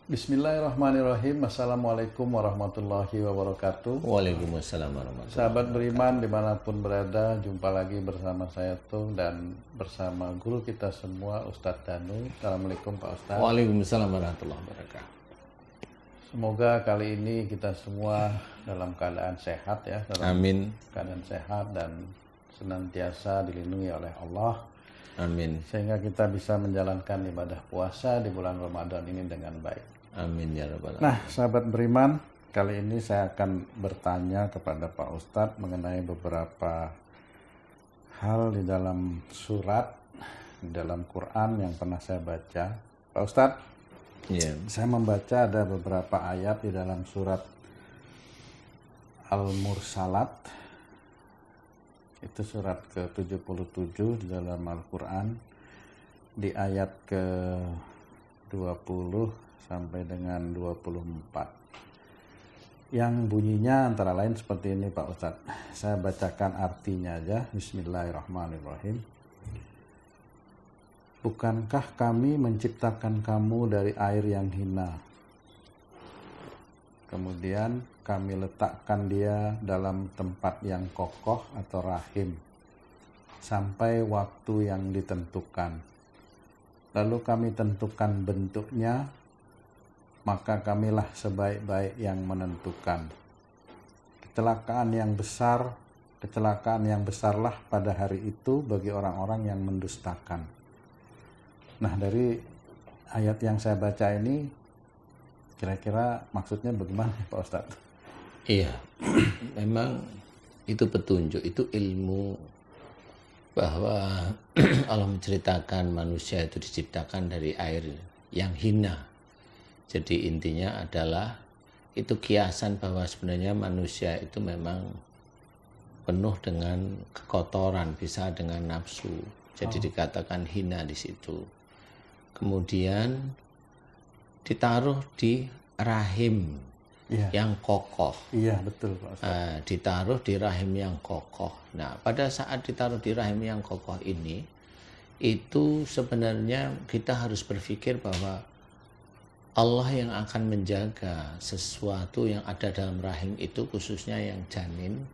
Bismillahirrahmanirrahim. Assalamualaikum warahmatullahi wabarakatuh. Waalaikumsalam warahmatullahi Sahabat wabarakatuh. beriman dimanapun berada, jumpa lagi bersama saya Tung dan bersama guru kita semua Ustadz Danu. Assalamualaikum Pak Ustadz. Waalaikumsalam warahmatullahi wabarakatuh. Semoga kali ini kita semua dalam keadaan sehat ya, dalam Amin. keadaan sehat dan senantiasa dilindungi oleh Allah, Amin. sehingga kita bisa menjalankan ibadah puasa di bulan Ramadan ini dengan baik. Amin ya rabbal alamin. Nah, sahabat beriman, kali ini saya akan bertanya kepada Pak Ustadz mengenai beberapa hal di dalam surat, di dalam Quran yang pernah saya baca. Pak Ustadz, Iya. saya membaca ada beberapa ayat di dalam surat Al-Mursalat. Itu surat ke-77 di dalam Al-Quran. Di ayat ke-20 sampai dengan 24. Yang bunyinya antara lain seperti ini Pak Ustadz. Saya bacakan artinya aja. Bismillahirrahmanirrahim. Bukankah kami menciptakan kamu dari air yang hina? Kemudian kami letakkan dia dalam tempat yang kokoh atau rahim sampai waktu yang ditentukan. Lalu kami tentukan bentuknya, maka kamilah sebaik-baik yang menentukan. Kecelakaan yang besarlah pada hari itu bagi orang-orang yang mendustakan. Nah, dari ayat yang saya baca ini, kira-kira maksudnya bagaimana Pak Ustadz? Iya. Memang itu petunjuk, itu ilmu bahwa Allah menceritakan manusia itu diciptakan dari air yang hina. Jadi intinya adalah itu kiasan bahwa sebenarnya manusia itu memang penuh dengan kekotoran, bisa dengan nafsu. Jadi dikatakan hina di situ. Kemudian ditaruh di rahim yang kokoh. Iya, betul Pak Ustadz. Ditaruh di rahim yang kokoh. Nah, pada saat ditaruh di rahim yang kokoh ini, itu sebenarnya kita harus berpikir bahwa Allah yang akan menjaga sesuatu yang ada dalam rahim itu, khususnya yang janin,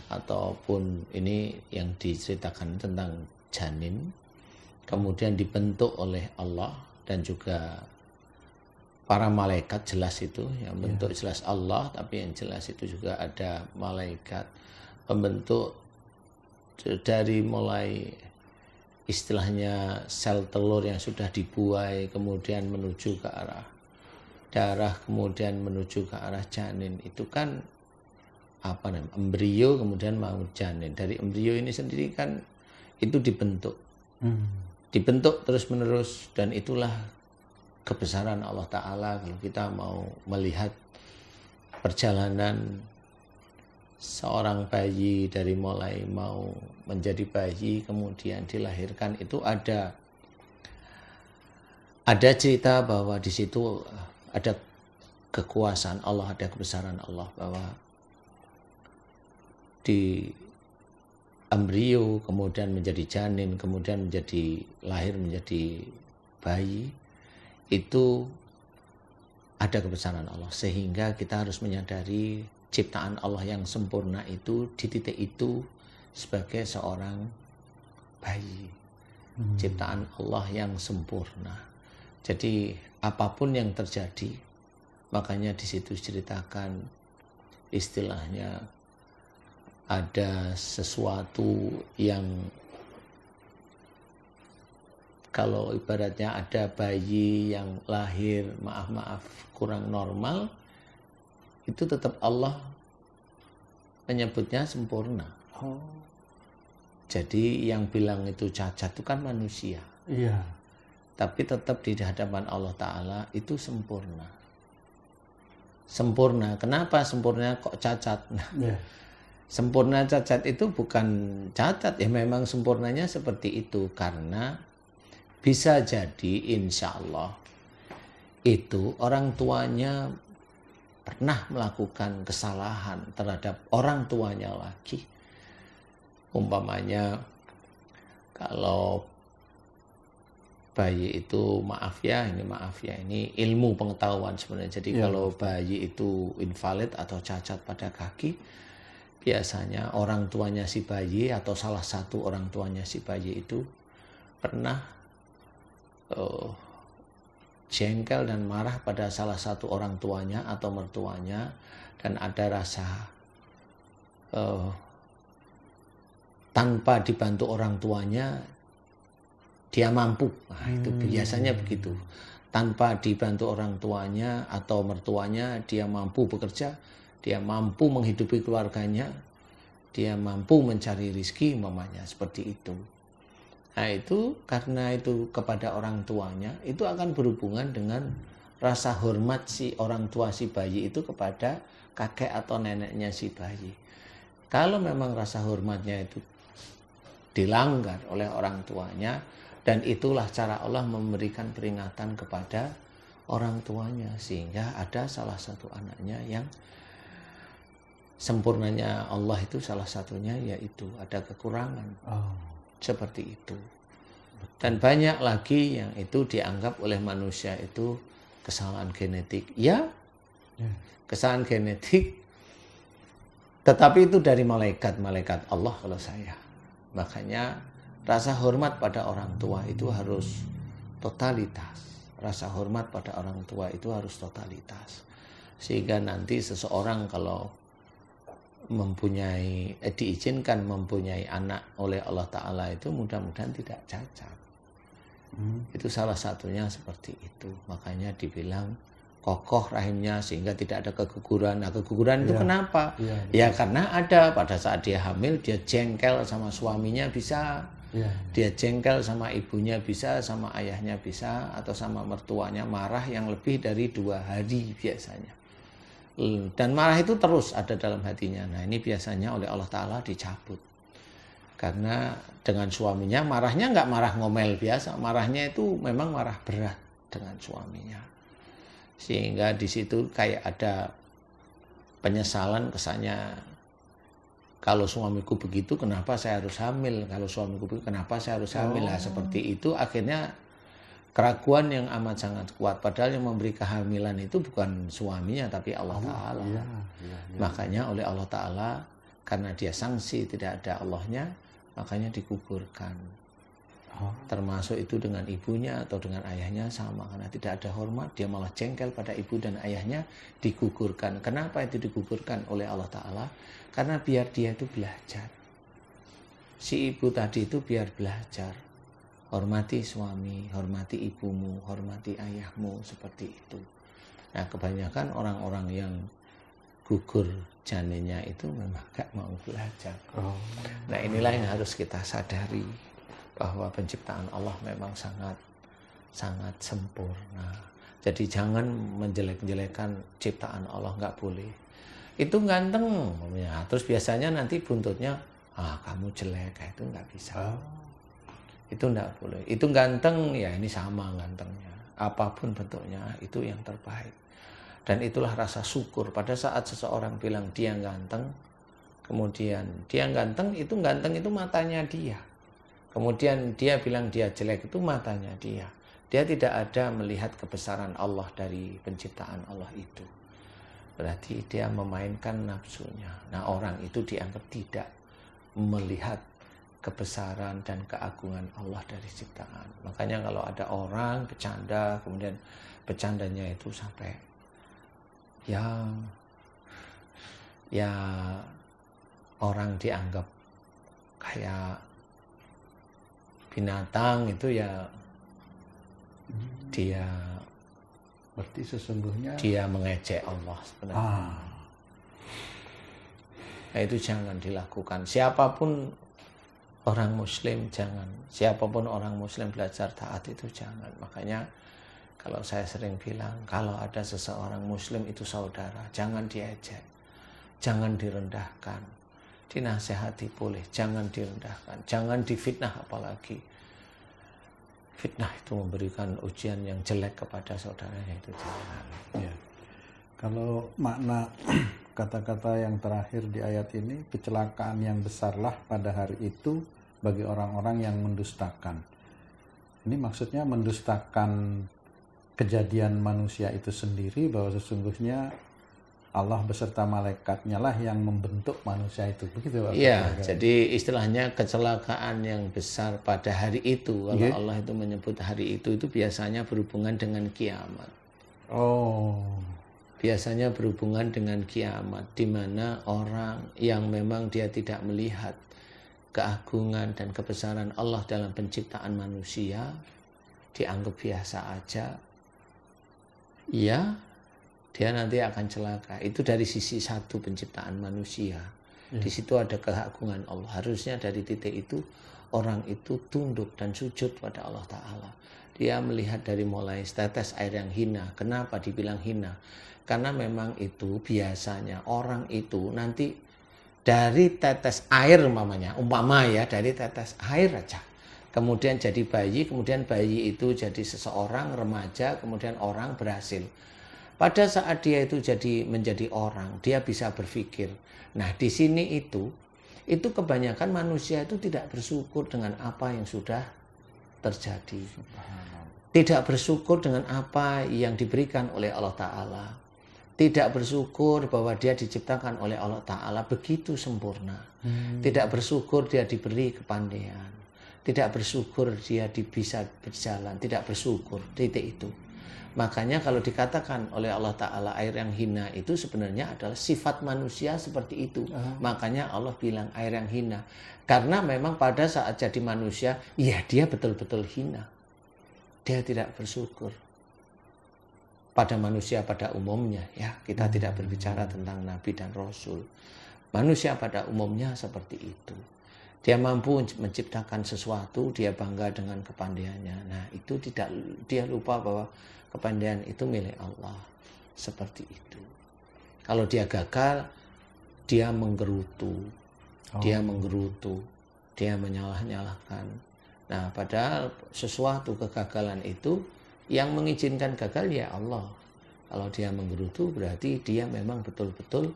ataupun ini yang diceritakan tentang janin, kemudian dibentuk oleh Allah dan juga para malaikat, jelas itu yang bentuk jelas Allah, tapi yang jelas itu juga ada malaikat pembentuk dari mulai istilahnya sel telur yang sudah dibuai, kemudian menuju ke arah darah, kemudian menuju ke arah janin. Itu kan embrio, kemudian mau janin. Dari embrio ini sendiri kan itu dibentuk terus menerus, dan itulah kebesaran Allah Ta'ala. Kalau kita mau melihat perjalanan seorang bayi dari mulai mau menjadi bayi kemudian dilahirkan, itu ada cerita bahwa di situ ada kekuasaan Allah, ada kebesaran Allah, bahwa di embrio kemudian menjadi janin, kemudian menjadi lahir menjadi bayi, itu ada kebesaran Allah, sehingga kita harus menyadari ciptaan Allah yang sempurna itu di titik itu sebagai seorang bayi. Ciptaan Allah yang sempurna. Jadi apapun yang terjadi, makanya di situ ceritakan istilahnya ada sesuatu yang, kalau ibaratnya ada bayi yang lahir maaf kurang normal, itu tetap Allah menyebutnya sempurna. Jadi yang bilang itu cacat itu kan manusia. Iya. Tapi tetap di hadapan Allah Ta'ala itu sempurna. Sempurna. Kenapa sempurna kok cacat? Sempurna cacat itu bukan cacat, ya memang sempurnanya seperti itu. Karena bisa jadi insya Allah itu orang tuanya pernah melakukan kesalahan terhadap orang tuanya lagi. Umpamanya kalau bayi itu maaf ya ini ilmu pengetahuan sebenarnya. Jadi kalau bayi itu invalid atau cacat pada kaki, biasanya orang tuanya si bayi atau salah satu orang tuanya si bayi itu pernah jengkel dan marah pada salah satu orang tuanya atau mertuanya, dan ada rasa tanpa dibantu orang tuanya dia mampu. Nah, itu biasanya begitu. Tanpa dibantu orang tuanya atau mertuanya, dia mampu bekerja, dia mampu menghidupi keluarganya, dia mampu mencari rizki, mamanya seperti itu. Nah, itu karena itu kepada orang tuanya, itu akan berhubungan dengan rasa hormat si orang tua si bayi itu kepada kakek atau neneknya si bayi. Kalau memang rasa hormatnya itu dilanggar oleh orang tuanya, dan itulah cara Allah memberikan peringatan kepada orang tuanya, sehingga ada salah satu anaknya yang sempurnanya Allah itu salah satunya yaitu ada kekurangan. Seperti itu. Dan banyak lagi yang itu dianggap oleh manusia itu kesalahan genetik. Ya, kesalahan genetik, tetapi itu dari malaikat Allah kalau saya. Makanya rasa hormat pada orang tua itu harus totalitas. Rasa hormat pada orang tua itu harus totalitas. Sehingga nanti seseorang kalau diizinkan mempunyai anak oleh Allah Ta'ala itu mudah-mudahan tidak cacat. Itu salah satunya seperti itu. Makanya dibilang kokoh rahimnya sehingga tidak ada keguguran. Nah, keguguran itu kenapa? Ya karena ada pada saat dia hamil, dia jengkel sama suaminya bisa. Dia jengkel sama ibunya bisa, sama ayahnya bisa, atau sama mertuanya marah yang lebih dari 2 hari biasanya. Dan marah itu terus ada dalam hatinya. Nah, ini biasanya oleh Allah Ta'ala dicabut. Karena dengan suaminya marahnya nggak marah ngomel biasa, marahnya itu memang marah berat dengan suaminya. Sehingga di situ kayak ada penyesalan, kesannya kalau suamiku begitu kenapa saya harus hamil, kalau suamiku begitu kenapa saya harus hamil. Nah, seperti itu akhirnya keraguan yang amat sangat kuat, padahal yang memberi kehamilan itu bukan suaminya tapi Allah Ta'ala. Makanya oleh Allah Ta'ala, karena dia sanksi tidak ada Allahnya, makanya digugurkan. Termasuk itu dengan ibunya atau dengan ayahnya sama, karena tidak ada hormat, dia malah jengkel pada ibu dan ayahnya, digugurkan. Kenapa itu digugurkan oleh Allah Ta'ala? Karena biar dia itu belajar. Si ibu tadi itu biar belajar. Hormati suami, hormati ibumu, hormati ayahmu, seperti itu. Nah, kebanyakan orang-orang yang gugur janinnya itu memang gak mau belajar. Nah, inilah yang harus kita sadari, bahwa penciptaan Allah memang sangat sempurna. Jadi jangan menjelek-jelekan ciptaan Allah, nggak boleh. Itu ganteng, ya. Terus biasanya nanti buntutnya, kamu jelek, itu nggak bisa. Itu nggak boleh. Itu ganteng, ya ini sama gantengnya. Apapun bentuknya, itu yang terbaik. Dan itulah rasa syukur pada saat seseorang bilang dia ganteng, kemudian dia ganteng itu matanya dia. Kemudian dia bilang dia jelek, itu matanya dia. Dia tidak ada melihat kebesaran Allah dari penciptaan Allah itu. Berarti dia memainkan nafsunya. Nah, orang itu dianggap tidak melihat kebesaran dan keagungan Allah dari ciptaan. Makanya kalau ada orang bercanda, kemudian bercandanya itu sampai ya orang dianggap kayak binatang, itu ya dia berarti sesungguhnya dia mengejek Allah sebenarnya. Nah, itu jangan dilakukan. Siapapun orang muslim jangan. Siapapun orang muslim belajar taat itu jangan. Makanya kalau saya sering bilang, kalau ada seseorang muslim itu saudara, jangan diejek, jangan direndahkan. Dinasehati boleh, jangan direndahkan, jangan difitnah apalagi. Fitnah itu memberikan ujian yang jelek kepada saudaranya, itu jangan. Ya. Kalau makna kata-kata yang terakhir di ayat ini, kecelakaan yang besarlah pada hari itu bagi orang-orang yang mendustakan. Ini maksudnya mendustakan kejadian manusia itu sendiri, bahwa sesungguhnya Allah beserta malaikatnya lah yang membentuk manusia itu, begitu Pak? Iya, jadi istilahnya kecelakaan yang besar pada hari itu, kalau Allah itu menyebut hari itu biasanya berhubungan dengan kiamat. Oh. Biasanya berhubungan dengan kiamat, di mana orang yang memang dia tidak melihat keagungan dan kebesaran Allah dalam penciptaan manusia, dianggap biasa aja, ya dia nanti akan celaka. Itu dari sisi satu penciptaan manusia. Di situ ada keagungan Allah. Harusnya dari titik itu orang itu tunduk dan sujud pada Allah Ta'ala. Dia melihat dari mulai tetes air yang hina. Kenapa dibilang hina? Karena memang itu biasanya orang itu nanti dari tetes air umpama ya, dari tetes air aja. Kemudian jadi bayi, kemudian bayi itu jadi seseorang, remaja, kemudian orang berhasil. Pada saat dia itu menjadi orang, dia bisa berpikir. Nah, di sini itu kebanyakan manusia itu tidak bersyukur dengan apa yang sudah terjadi. Tidak bersyukur dengan apa yang diberikan oleh Allah Ta'ala. Tidak bersyukur bahwa dia diciptakan oleh Allah Ta'ala begitu sempurna. Tidak bersyukur dia diberi kepandaian. Tidak bersyukur dia bisa berjalan. Tidak bersyukur, titik itu. Makanya kalau dikatakan oleh Allah Ta'ala air yang hina itu sebenarnya adalah sifat manusia seperti itu. Makanya Allah bilang air yang hina. Karena memang pada saat jadi manusia, ya dia betul-betul hina. Dia tidak bersyukur. Pada manusia pada umumnya, ya kita tidak berbicara tentang Nabi dan Rasul. Manusia pada umumnya seperti itu. Dia mampu menciptakan sesuatu, dia bangga dengan kepandaiannya. Nah itu dia lupa bahwa kepandaian itu milik Allah. Seperti itu. Kalau dia gagal, dia menggerutu. Dia menggerutu. Dia menyalah-nyalahkan. Nah, padahal sesuatu kegagalan itu yang mengizinkan gagal ya Allah. Kalau dia menggerutu berarti dia memang betul-betul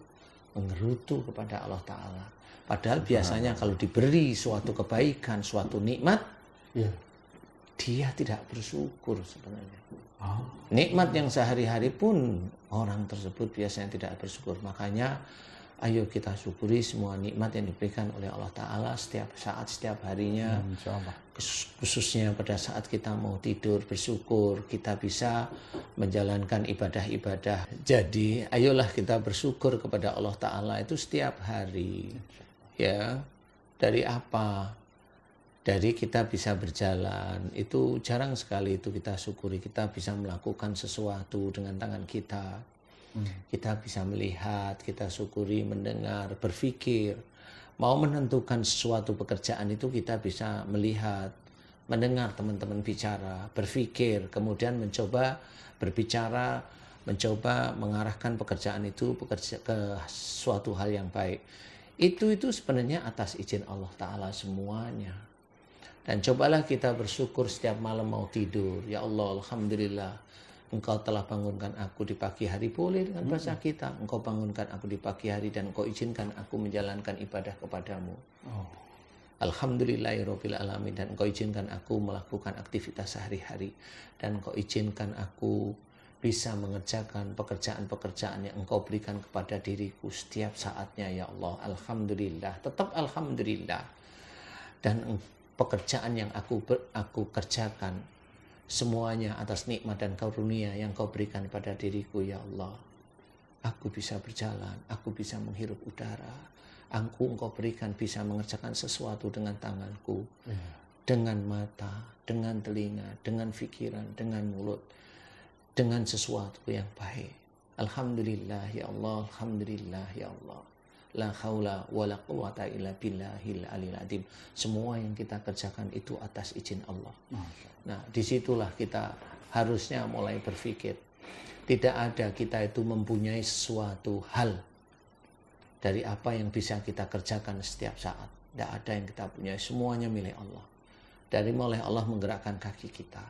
menggerutu kepada Allah Ta'ala. Padahal biasanya kalau diberi suatu kebaikan, suatu nikmat, dia tidak bersyukur sebenarnya. Nikmat yang sehari-hari pun orang tersebut biasanya tidak bersyukur. Makanya ayo kita syukuri semua nikmat yang diberikan oleh Allah Ta'ala setiap saat, setiap harinya. Khususnya pada saat kita mau tidur, bersyukur kita bisa menjalankan ibadah-ibadah. Jadi ayolah kita bersyukur kepada Allah Ta'ala itu setiap hari. Ya, dari apa? Dari kita bisa berjalan, itu jarang sekali itu kita syukuri. Kita bisa melakukan sesuatu dengan tangan kita. Kita bisa melihat, kita syukuri, mendengar, berpikir. Mau menentukan sesuatu pekerjaan itu kita bisa melihat, mendengar teman-teman bicara, berpikir, kemudian mencoba berbicara, mencoba mengarahkan pekerjaan itu ke suatu hal yang baik. Itu sebenarnya atas izin Allah Ta'ala semuanya. Dan cobalah kita bersyukur setiap malam mau tidur. Ya Allah, Alhamdulillah. Engkau telah bangunkan aku di pagi hari. Boleh dengan bahasa kita. Engkau bangunkan aku di pagi hari dan Engkau izinkan aku menjalankan ibadah kepadamu. Alhamdulillahirabbil alamin. Dan Engkau izinkan aku melakukan aktivitas sehari-hari. Dan Engkau izinkan aku bisa mengerjakan pekerjaan-pekerjaan yang Engkau berikan kepada diriku setiap saatnya. Ya Allah, Alhamdulillah. Tetap Alhamdulillah. Dan pekerjaan yang aku kerjakan semuanya atas nikmat dan karunia yang Kau berikan pada diriku ya Allah. Aku bisa berjalan, aku bisa menghirup udara. Engkau berikan bisa mengerjakan sesuatu dengan tanganku, dengan mata, dengan telinga, dengan pikiran, dengan mulut, dengan sesuatu yang baik. Alhamdulillah ya Allah, alhamdulillah ya Allah. La haula wa la quwata illa billahil aliyil azim. Semua yang kita kerjakan itu atas izin Allah. Nah, disitulah kita harusnya mulai berpikir. Tidak ada kita itu mempunyai sesuatu hal dari apa yang bisa kita kerjakan setiap saat. Tidak ada yang kita punya. Semuanya milik Allah. Dari mulai Allah menggerakkan kaki kita.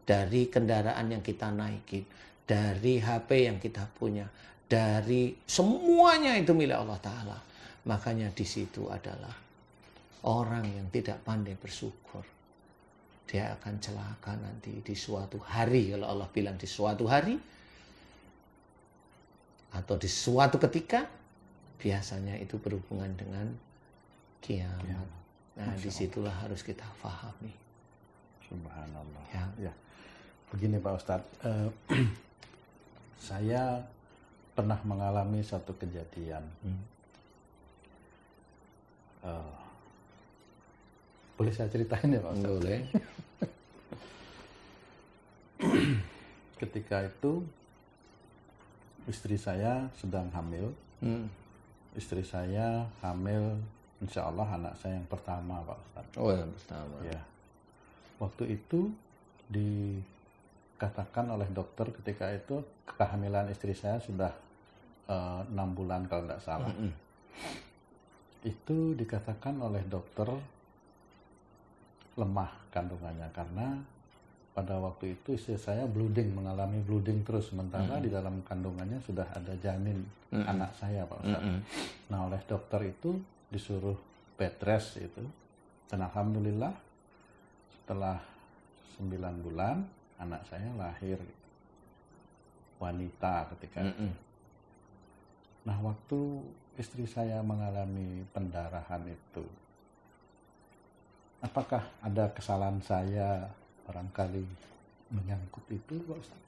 Dari kendaraan yang kita naikin. Dari HP yang kita punya. Dari semuanya itu milik Allah Ta'ala. Makanya di situ adalah orang yang tidak pandai bersyukur. dia akan celaka nanti di suatu hari. Kalau Allah bilang di suatu hari atau di suatu ketika, biasanya itu berhubungan dengan kiamat. Nah, disitulah harus kita pahami. Subhanallah. Ya. Ya. Begini Pak Ustadz, saya pernah mengalami satu kejadian. Boleh saya ceritain ya Pak Ustadz? Boleh. Ketika itu istri saya sedang hamil. Istri saya hamil, insya Allah anak saya yang pertama Pak Ustadz. Oh, yang pertama. Ya. Waktu itu dikatakan oleh dokter ketika itu kehamilan istri saya sudah 6 bulan kalau tidak salah. Itu dikatakan oleh dokter lemah kandungannya karena pada waktu itu istri saya mengalami bleeding terus, sementara di dalam kandungannya sudah ada janin anak saya Pak Ustadz. Nah, oleh dokter itu disuruh bed rest itu, dan alhamdulillah setelah 9 bulan anak saya lahir wanita ketika itu. Nah, waktu istri saya mengalami pendarahan itu, apakah ada kesalahan saya barangkali menyangkut itu Pak Ustaz?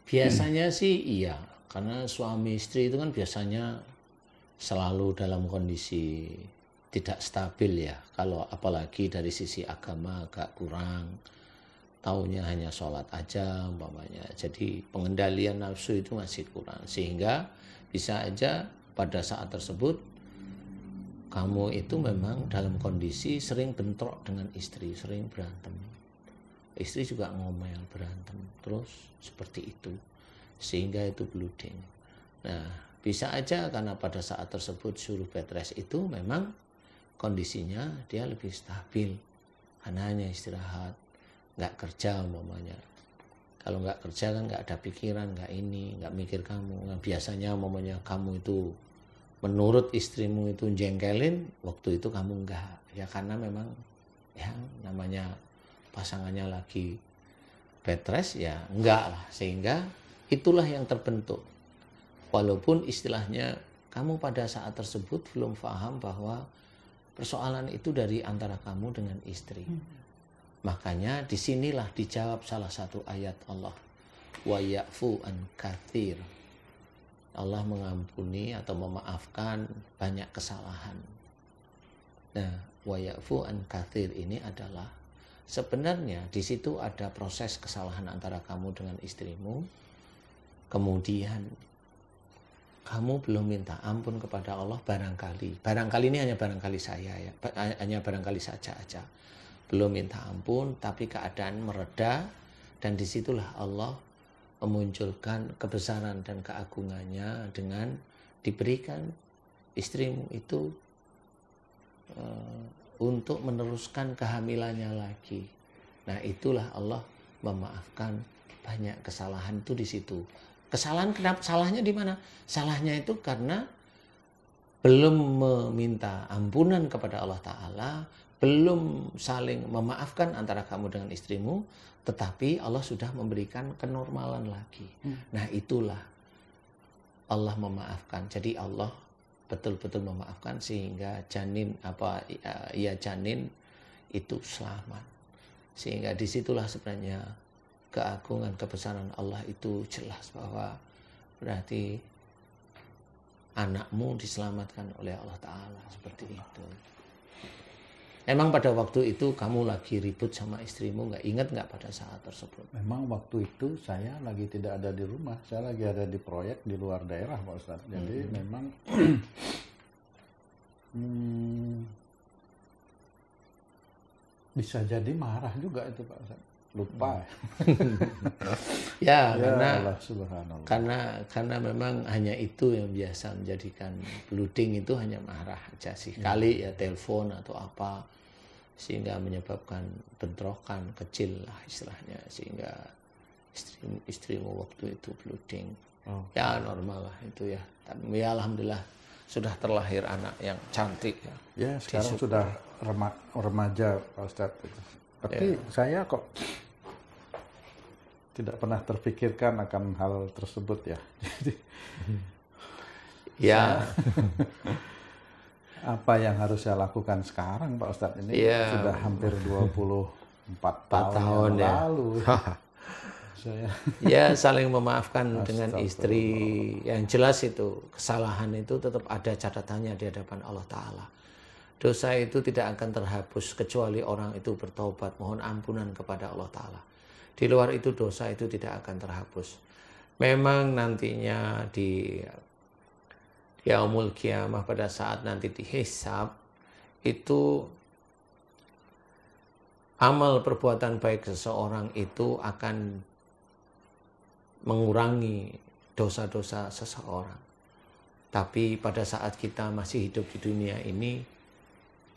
Biasanya sih iya, karena suami istri itu kan biasanya selalu dalam kondisi tidak stabil ya. Kalau apalagi dari sisi agama agak kurang, taunya hanya sholat aja umpamanya. Jadi pengendalian nafsu itu masih kurang, sehingga bisa aja pada saat tersebut kamu itu memang dalam kondisi sering bentrok dengan istri, sering berantem. Istri juga ngomel, berantem terus seperti itu, sehingga itu bleeding. Nah, bisa aja karena pada saat tersebut suruh bed rest itu memang kondisinya dia lebih stabil, karena hanya istirahat, nggak kerja umpamanya. Kalau nggak kerja kan nggak ada pikiran, nggak mikir kamu. Nah, biasanya umpamanya kamu itu menurut istrimu itu jengkelin, waktu itu kamu enggak. Ya karena memang ya namanya pasangannya lagi bed rest ya enggak lah. Sehingga itulah yang terbentuk. Walaupun istilahnya kamu pada saat tersebut belum paham bahwa persoalan itu dari antara kamu dengan istri. Makanya disinilah dijawab salah satu ayat Allah. Wa ya'fu an katsir. Allah mengampuni atau memaafkan banyak kesalahan. Nah, wa ya'fu an katsir ini adalah sebenarnya di situ ada proses kesalahan antara kamu dengan istrimu. Kemudian kamu belum minta ampun kepada Allah barangkali. Barangkali ini hanya barangkali saya ya, hanya barangkali saja aja. Belum minta ampun, tapi keadaan mereda, dan disitulah Allah memunculkan kebesaran dan keagungannya dengan diberikan istrimu itu untuk meneruskan kehamilannya lagi. Nah, itulah Allah memaafkan banyak kesalahan itu di situ. Kesalahan kenapa? Salahnya di mana? Salahnya itu karena belum meminta ampunan kepada Allah Ta'ala, belum saling memaafkan antara kamu dengan istrimu, tetapi Allah sudah memberikan kenormalan lagi. Nah, itulah Allah memaafkan. Jadi Allah betul-betul memaafkan sehingga janin janin itu selamat. Sehingga disitulah sebenarnya keagungan kebesaran Allah itu jelas bahwa berarti anakmu diselamatkan oleh Allah Ta'ala seperti itu. Memang pada waktu itu kamu lagi ribut sama istrimu, nggak ingat nggak pada saat tersebut? Memang waktu itu saya lagi tidak ada di rumah, saya lagi ada di proyek di luar daerah Pak Ustaz. Jadi memang bisa jadi marah juga itu Pak Ustaz. Lupa. Ya, karena memang hanya itu yang biasa menjadikan bleeding itu hanya marah aja sih. Kali ya telepon atau apa, sehingga menyebabkan bentrokan kecil lah istilahnya, sehingga istrimu waktu itu bleeding. Ya normal lah itu ya. Tapi ya alhamdulillah sudah terlahir anak yang cantik ya. Ya sekarang sudah remaja Pak Ustadz. Tapi saya kok tidak pernah terpikirkan akan hal tersebut ya. Jadi Ya, apa yang harus saya lakukan sekarang Pak Ustadz? Ini sudah hampir 24 tahun yang lalu. Saya ya saling memaafkan dengan istri. Yang jelas itu kesalahan itu tetap ada catatannya di hadapan Allah Ta'ala. Dosa itu tidak akan terhapus kecuali orang itu bertobat, mohon ampunan kepada Allah Ta'ala. Di luar itu dosa itu tidak akan terhapus. Memang nantinya di yaumul kiamah, pada saat nanti dihisab, itu amal perbuatan baik seseorang itu akan mengurangi dosa-dosa seseorang. Tapi pada saat kita masih hidup di dunia ini,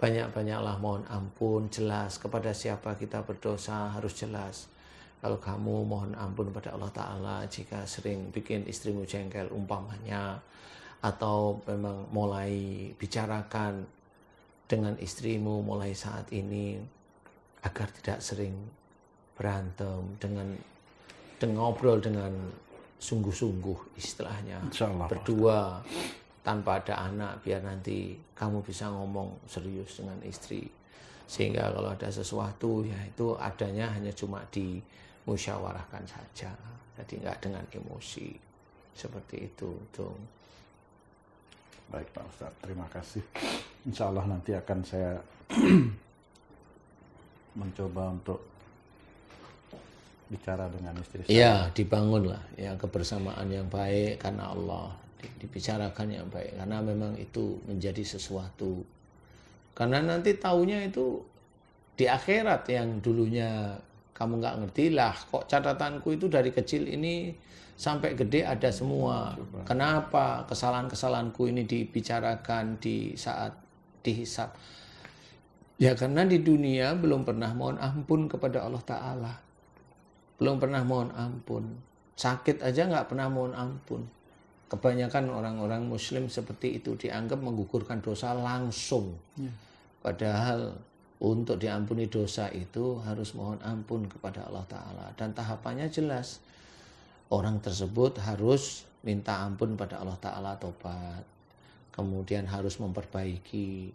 banyak-banyaklah mohon ampun, jelas kepada siapa kita berdosa harus jelas. Kalau kamu mohon ampun pada Allah Ta'ala jika sering bikin istrimu jengkel umpamanya, atau memang mulai bicarakan dengan istrimu mulai saat ini agar tidak sering berantem, dengan ngobrol dengan sungguh-sungguh istilahnya, berdua tanpa ada anak, biar nanti kamu bisa ngomong serius dengan istri, sehingga kalau ada sesuatu ya itu adanya hanya cuma dimusyawarahkan saja, jadi nggak dengan emosi seperti itu tuh. Baik Pak Ustadz, terima kasih. Insya Allah nanti akan saya mencoba untuk bicara dengan istri saya. Ya, dibangunlah ya kebersamaan yang baik karena Allah, dibicarakan yang baik karena memang itu menjadi sesuatu. Karena nanti taunya itu di akhirat, yang dulunya kamu nggak ngerti lah, kok catatanku itu dari kecil ini sampai gede ada semua. Kenapa kesalahan-kesalahanku ini dibicarakan di saat dihisab? Ya karena di dunia belum pernah mohon ampun kepada Allah Ta'ala. Belum pernah mohon ampun. Sakit aja nggak pernah mohon ampun. Kebanyakan orang-orang muslim seperti itu dianggap menggugurkan dosa langsung. Padahal untuk diampuni dosa itu harus mohon ampun kepada Allah Ta'ala. Dan tahapannya jelas. Orang tersebut harus minta ampun pada Allah Ta'ala, tobat. Kemudian harus memperbaiki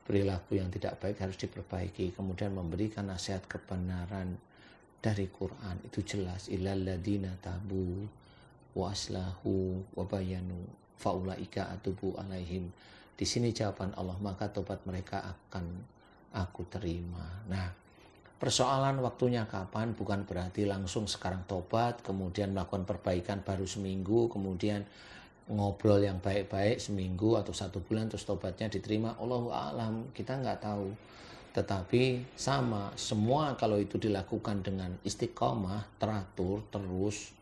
perilaku yang tidak baik, harus diperbaiki. Kemudian memberikan nasihat kebenaran dari Quran. Itu jelas. Illal ladina tabu wa aslahu wa bayanu faulaika atubu alaihim. Di sini jawaban Allah, maka tobat mereka akan aku terima. Nah, persoalan waktunya kapan bukan berarti langsung sekarang tobat, kemudian melakukan perbaikan baru seminggu, kemudian ngobrol yang baik-baik seminggu atau 1 bulan terus tobatnya diterima. Allahu a'lam, kita nggak tahu. Tetapi sama, semua kalau itu dilakukan dengan istiqomah, teratur, terus,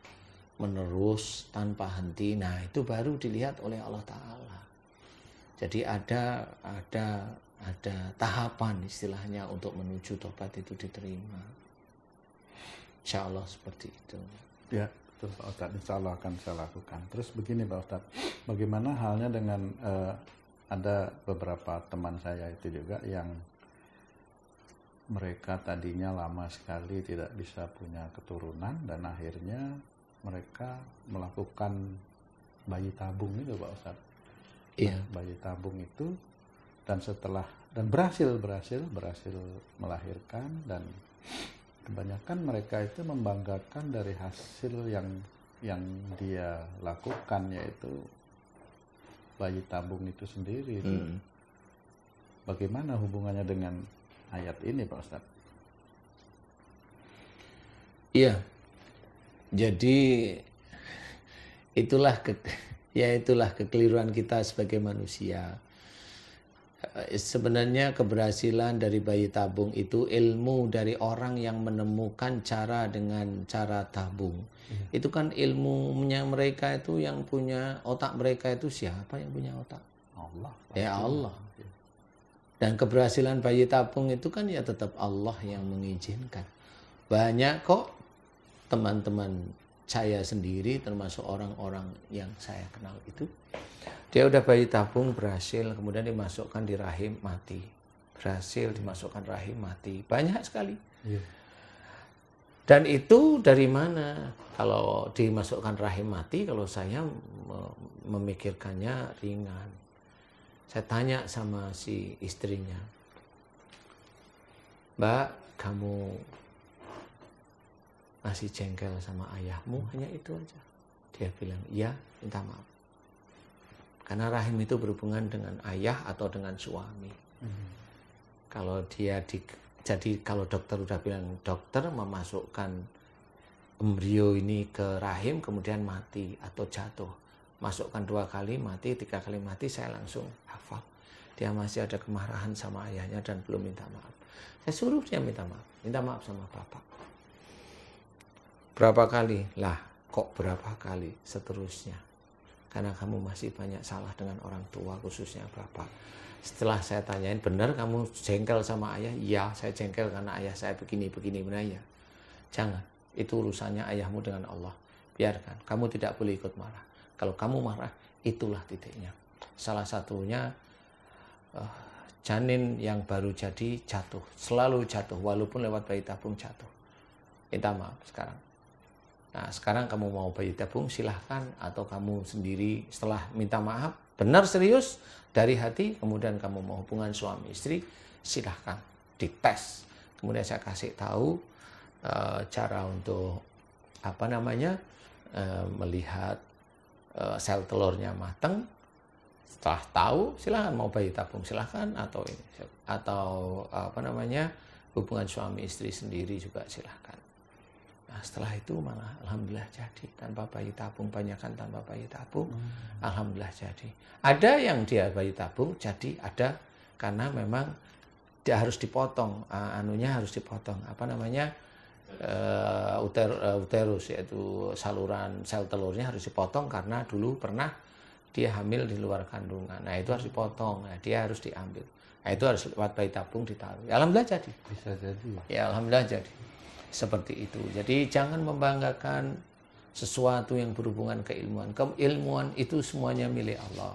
menerus, tanpa henti, nah itu baru dilihat oleh Allah Ta'ala. Jadi ada tahapan istilahnya untuk menuju tobat itu diterima. Insya Allah seperti itu. Ya, betul Pak Ustadz. Insya Allah akan saya lakukan. Terus begini Pak Ustadz, bagaimana halnya dengan ada beberapa teman saya itu juga yang mereka tadinya lama sekali tidak bisa punya keturunan dan akhirnya mereka melakukan bayi tabung itu Pak Ustadz. Iya. Bayi tabung itu dan berhasil melahirkan, dan kebanyakan mereka itu membanggakan dari hasil yang dia lakukan, yaitu bayi tabung itu sendiri. Bagaimana hubungannya dengan ayat ini Pak Ustadz? Iya. Jadi itulah kekeliruan kita sebagai manusia. Sebenarnya keberhasilan dari bayi tabung itu ilmu dari orang yang menemukan cara dengan cara tabung. Itu kan ilmunya mereka itu, yang punya otak mereka itu siapa yang punya otak? Allah. Ya Allah. Dan keberhasilan bayi tabung itu kan ya tetap Allah yang mengizinkan. Banyak kok teman-teman saya sendiri, termasuk orang-orang yang saya kenal itu, dia udah bayi tabung berhasil, kemudian dimasukkan di rahim, mati. berhasil dimasukkan rahim mati. Banyak sekali. Iya. Dan itu dari mana? Kalau dimasukkan rahim mati, kalau saya memikirkannya ringan. Saya tanya sama si istrinya, Mbak, kamu masih jengkel sama ayahmu? Hanya itu aja. Dia bilang, iya, minta maaf. Karena rahim itu berhubungan dengan ayah atau dengan suami. Kalau dia jadi kalau dokter udah bilang, dokter memasukkan embrio ini ke rahim kemudian mati atau jatuh. Masukkan 2 kali mati, 3 kali mati, saya langsung hafal. Dia masih ada kemarahan sama ayahnya dan belum minta maaf. Saya suruh dia minta maaf sama bapak. Berapa kali? Lah, kok berapa kali? Seterusnya. Karena kamu masih banyak salah dengan orang tua, khususnya bapak. Setelah saya tanyain, benar kamu jengkel sama ayah? Ya, saya jengkel karena ayah saya begini, benar ya. Jangan, itu urusannya ayahmu dengan Allah. Biarkan, kamu tidak boleh ikut marah. Kalau kamu marah, itulah titiknya. Salah satunya, janin yang baru jadi jatuh. Selalu jatuh, walaupun lewat bayi tabung jatuh. Minta maaf sekarang. Nah, sekarang kamu mau bayi tabung, silahkan. Atau kamu sendiri setelah minta maaf, benar serius, dari hati, kemudian kamu mau hubungan suami istri, silahkan dites. Kemudian saya kasih tahu cara untuk melihat sel telurnya matang. Setelah tahu, silahkan mau bayi tabung silahkan, atau hubungan suami istri sendiri juga silahkan. Nah, setelah itu malah alhamdulillah jadi tanpa bayi tabung, banyakkan tanpa bayi tabung, alhamdulillah jadi. Ada yang dia bayi tabung jadi, ada karena memang dia harus dipotong, harus dipotong, uterus, yaitu saluran sel telurnya harus dipotong karena dulu pernah dia hamil di luar kandungan. Nah, itu harus dipotong, nah, dia harus diambil. Nah, itu harus lewat bayi tabung ditaruh. Ya, alhamdulillah jadi. Bisa jadi. Ya, alhamdulillah jadi. Seperti itu. Jadi jangan membanggakan sesuatu yang berhubungan keilmuan. Keilmuan itu semuanya milik Allah.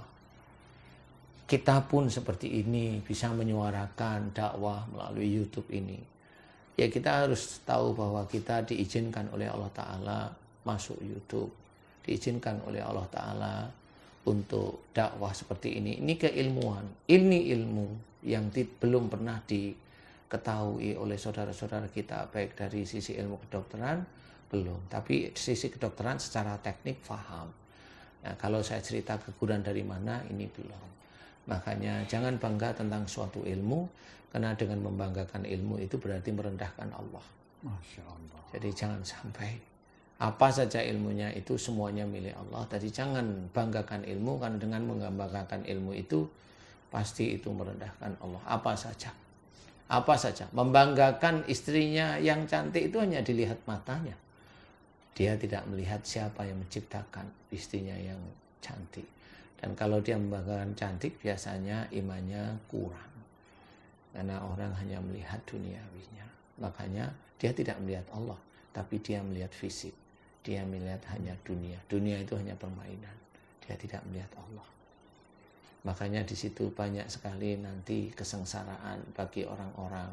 Kita pun seperti ini bisa menyuarakan dakwah melalui YouTube ini. Ya, kita harus tahu bahwa kita diizinkan oleh Allah Ta'ala masuk YouTube. Diizinkan oleh Allah Ta'ala untuk dakwah seperti ini. Ini keilmuan. Ini ilmu yang belum pernah diketahui oleh saudara-saudara kita, baik dari sisi ilmu kedokteran, belum. Tapi sisi kedokteran secara teknik paham. Nah, kalau saya cerita keguran dari mana, ini belum. Makanya jangan bangga tentang suatu ilmu, karena dengan membanggakan ilmu itu berarti merendahkan Allah. Masya Allah. Jadi jangan sampai apa saja ilmunya itu semuanya milik Allah. Jadi jangan banggakan ilmu, karena dengan membanggakan ilmu itu pasti itu merendahkan Allah. Apa saja. Apa saja. Membanggakan istrinya yang cantik itu hanya dilihat matanya. Dia tidak melihat siapa yang menciptakan istrinya yang cantik. Dan kalau dia membanggakan cantik, biasanya imannya kurang. Karena orang hanya melihat duniawinya. Makanya dia tidak melihat Allah, tapi dia melihat fisik. Dia melihat hanya dunia. Dunia itu hanya permainan. Dia tidak melihat Allah. Makanya di situ banyak sekali nanti kesengsaraan bagi orang-orang,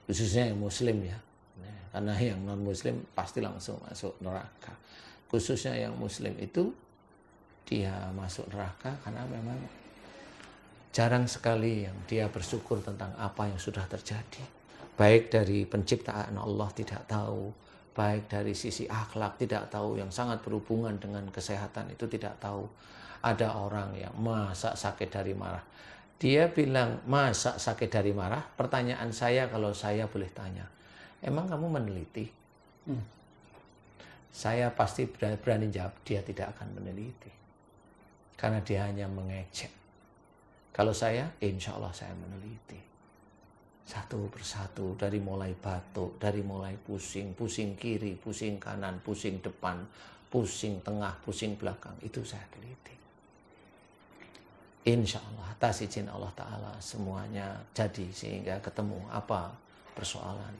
khususnya yang Muslim ya. Nah, karena yang non-Muslim pasti langsung masuk neraka. Khususnya yang Muslim itu dia masuk neraka karena memang jarang sekali yang dia bersyukur tentang apa yang sudah terjadi. Baik dari penciptaan Allah tidak tahu, baik dari sisi akhlak tidak tahu, yang sangat berhubungan dengan kesehatan itu tidak tahu. Ada orang yang masa sakit dari marah. Dia bilang masa sakit dari marah. Pertanyaan saya, kalau saya boleh tanya, emang kamu meneliti? Saya pasti berani jawab, dia tidak akan meneliti. Karena dia hanya mengejek. Kalau saya, insya Allah saya meneliti. Satu persatu, dari mulai batuk, dari mulai pusing, pusing kiri, pusing kanan, pusing depan, pusing tengah, pusing belakang, itu saya teliti. Insya Allah, atas izin Allah Ta'ala semuanya jadi, sehingga ketemu apa persoalan.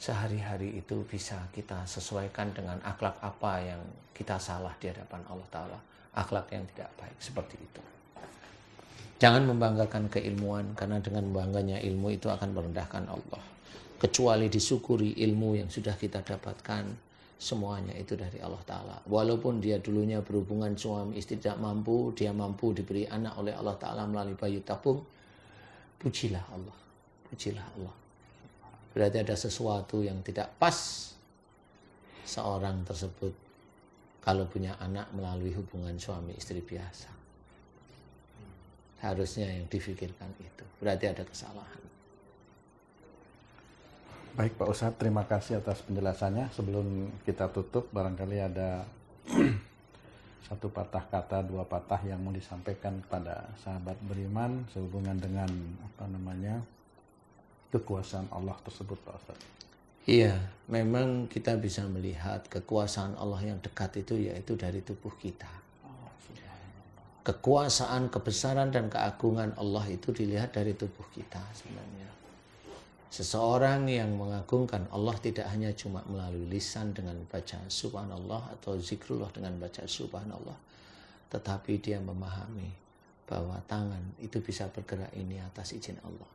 Sehari-hari itu bisa kita sesuaikan dengan akhlak apa yang kita salah di hadapan Allah Ta'ala. Akhlak yang tidak baik, seperti itu. Jangan membanggakan keilmuan, karena dengan bangganya ilmu itu akan merendahkan Allah. Kecuali disyukuri ilmu yang sudah kita dapatkan, semuanya itu dari Allah Ta'ala. Walaupun dia dulunya berhubungan suami istri tidak mampu, dia mampu diberi anak oleh Allah Ta'ala melalui bayi tabung, pujilah Allah. Pujilah Allah. Berarti ada sesuatu yang tidak pas seorang tersebut kalau punya anak melalui hubungan suami istri biasa. Harusnya yang difikirkan itu. Berarti ada kesalahan. Baik Pak Ustadz, terima kasih atas penjelasannya. Sebelum kita tutup, barangkali ada satu patah kata, dua patah yang mau disampaikan kepada sahabat beriman sehubungan dengan kekuasaan Allah tersebut, Pak Ustadz. Iya, memang kita bisa melihat kekuasaan Allah yang dekat itu yaitu dari tubuh kita. Kekuasaan, kebesaran, dan keagungan Allah itu dilihat dari tubuh kita sebenarnya. Seseorang yang mengagungkan Allah tidak hanya cuma melalui lisan dengan baca subhanallah atau zikrullah dengan baca subhanallah, tetapi dia memahami bahwa tangan itu bisa bergerak ini atas izin Allah.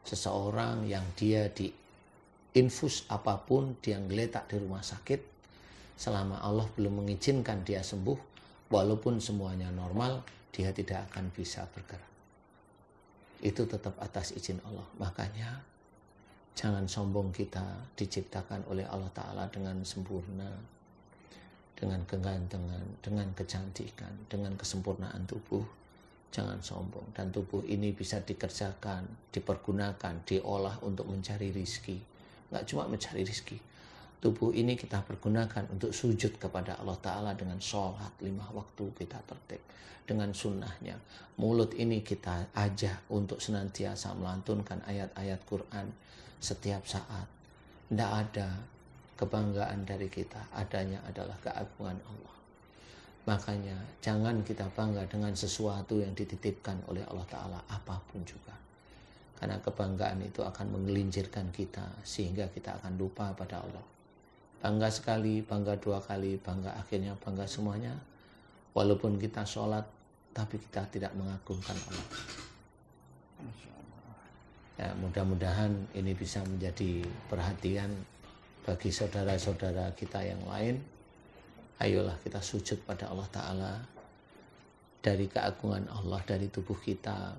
Seseorang yang dia diinfus apapun, dia geletak di rumah sakit, selama Allah belum mengizinkan dia sembuh, walaupun semuanya normal, dia tidak akan bisa bergerak. Itu tetap atas izin Allah. Makanya, jangan sombong kita diciptakan oleh Allah Ta'ala dengan sempurna, dengan kegantengan, dengan kecantikan, dengan kesempurnaan tubuh. Jangan sombong. Dan tubuh ini bisa dikerjakan, dipergunakan, diolah untuk mencari rizki. Nggak cuma mencari rizki. Tubuh ini kita pergunakan untuk sujud kepada Allah Ta'ala dengan sholat 5 waktu kita tertib. Dengan sunnahnya. Mulut ini kita ajak untuk senantiasa melantunkan ayat-ayat Quran setiap saat. Tidak ada kebanggaan dari kita. Adanya adalah keagungan Allah. Makanya jangan kita bangga dengan sesuatu yang dititipkan oleh Allah Ta'ala apapun juga. Karena kebanggaan itu akan menggelincirkan kita sehingga kita akan lupa pada Allah. Bangga sekali, bangga 2 kali, bangga akhirnya bangga semuanya. Walaupun kita sholat, tapi kita tidak mengagungkan Allah. Ya, mudah-mudahan ini bisa menjadi perhatian bagi saudara-saudara kita yang lain. Ayolah kita sujud pada Allah Ta'ala. Dari keagungan Allah, dari tubuh kita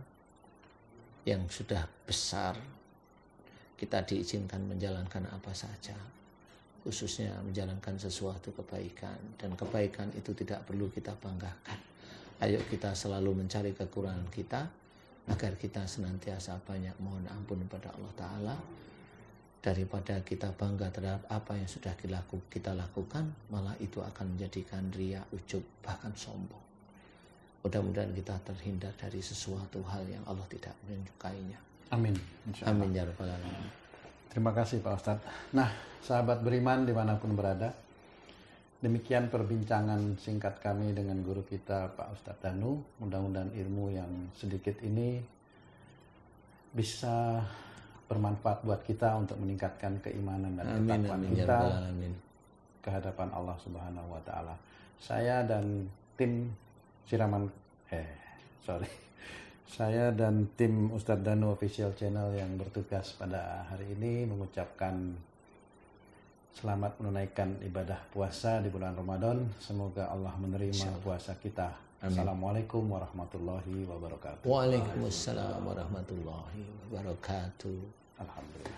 yang sudah besar, kita diizinkan menjalankan apa saja. Khususnya menjalankan sesuatu kebaikan. Dan kebaikan itu tidak perlu kita banggakan. Ayo kita selalu mencari kekurangan kita, agar kita senantiasa banyak mohon ampun kepada Allah Ta'ala. Daripada kita bangga terhadap apa yang sudah kita lakukan, malah itu akan menjadikan ria, ujub, bahkan sombong. Mudah-mudahan kita terhindar dari sesuatu hal yang Allah tidak menyukainya. Amin. Amin ya rabbal alamin. Terima kasih Pak Ustadz. Nah, sahabat beriman dimanapun berada, demikian perbincangan singkat kami dengan guru kita Pak Ustadz Danu. Mudah-mudahan ilmu yang sedikit ini bisa bermanfaat buat kita untuk meningkatkan keimanan dan ketakwaan kita ke hadapan Allah Subhanahu wa Ta'ala. Saya dan tim Saya dan tim Ustadz Danu Official Channel yang bertugas pada hari ini mengucapkan selamat menunaikan ibadah puasa di bulan Ramadan. Semoga Allah menerima puasa kita. Amin. Assalamualaikum warahmatullahi wabarakatuh. Waalaikumsalam warahmatullahi wabarakatuh. Alhamdulillah.